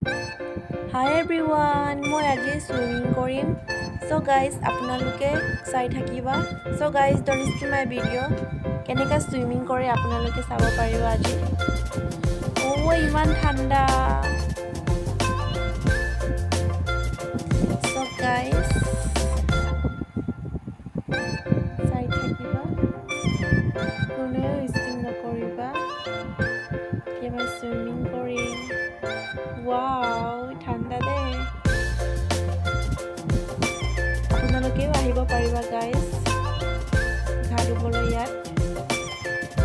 Hi everyone, মই আজি swimming কৰিম। So guys, আপোনালোকে চাই থাকিবা। So guys, don't skip my video. কেনেকা সুইমিং কৰে আপোনালোকে চাব পাৰিব আজি। ইমান ঠাণ্ডা। So guys, চাই থাকিবা। কোনেও স্কিপ নকৰিবা। মই সুইমিং কৰিম। Wow, ঠাণ্ডা দে। আপোনালোকেও আহিব পাৰিবা গাইজ গা ধুবলৈ ইয়াত।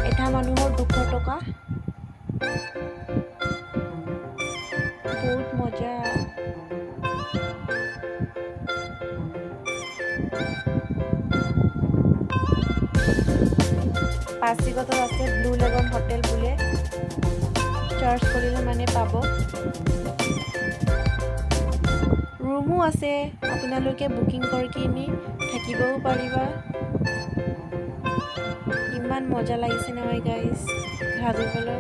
এটা মানুহৰ 200 টকা। বহুত মজা। পাচিঘাটত আছে ব্লু লেগন হোটেল বোলে। চাৰ্চ কৰিলে মানে পাব। ৰুমো আছে, আপোনালোকে বুকিং কৰি কিনি থাকিবও পাৰিবা। ইমান মজা লাগিছে নহয় গাইজ গা ধুবলৈ।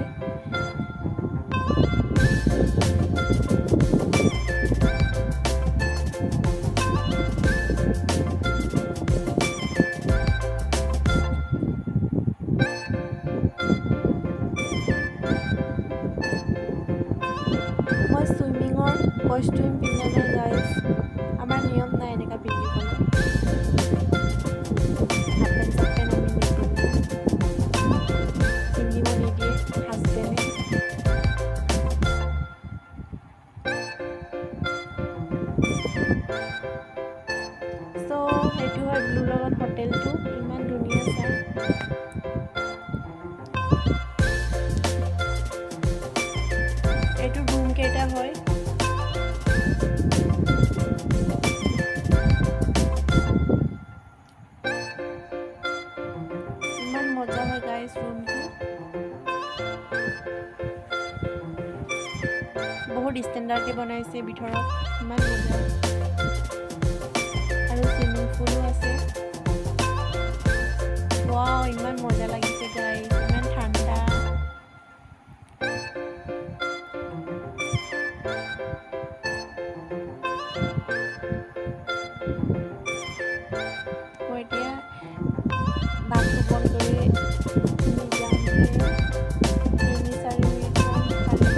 মই সুইমিঙৰ কষ্টিউম পিন্ধা নাই গাইজ। আমাৰ নিয়ম নাই এনেকুৱা পিন্ধিবলৈ। পিন্ধিব নিদিয়ে হাজবেণ্ডে। চ' সেইটো হয় ব্লু লেগন হোটেলটো। ইমান ধুনীয়া চাই। এইটো ৰুম কেইটা হয়। ইমান মজা হয় গাইজ ৰুমটো। বহুত ষ্টেণ্ডাৰ্ডকে বনাইছে ভিতৰত। ইমান মজা। আৰু চুইমিং পুলো আছে। ৱাও, ইমান মজা লাগিছে গাইজ। ইমান ঠাণ্ডা। মই এতিয়া বাথটো বন্ধ কৰি যামগৈ। 3-4 মিনিটমান খালি।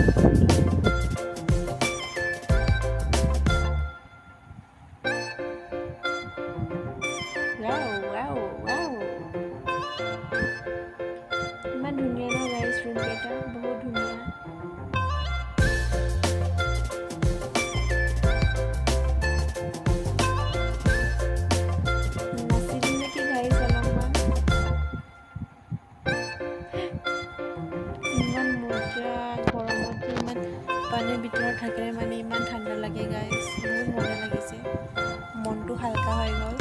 ইমান ধুনীয়া ন গাইজ ৰুম কেইটা, বহুত ধুনীয়া। নাচিম নেকি গাইজ অলপমান। ইমান মজা। গৰমত ইমান পানীৰ ভিতৰত থাকিলে মানে ইমান ঠাণ্ডা লাগে গাইজ। বহুত মজা লাগিছে। মনটো হালকা হৈ গ'ল।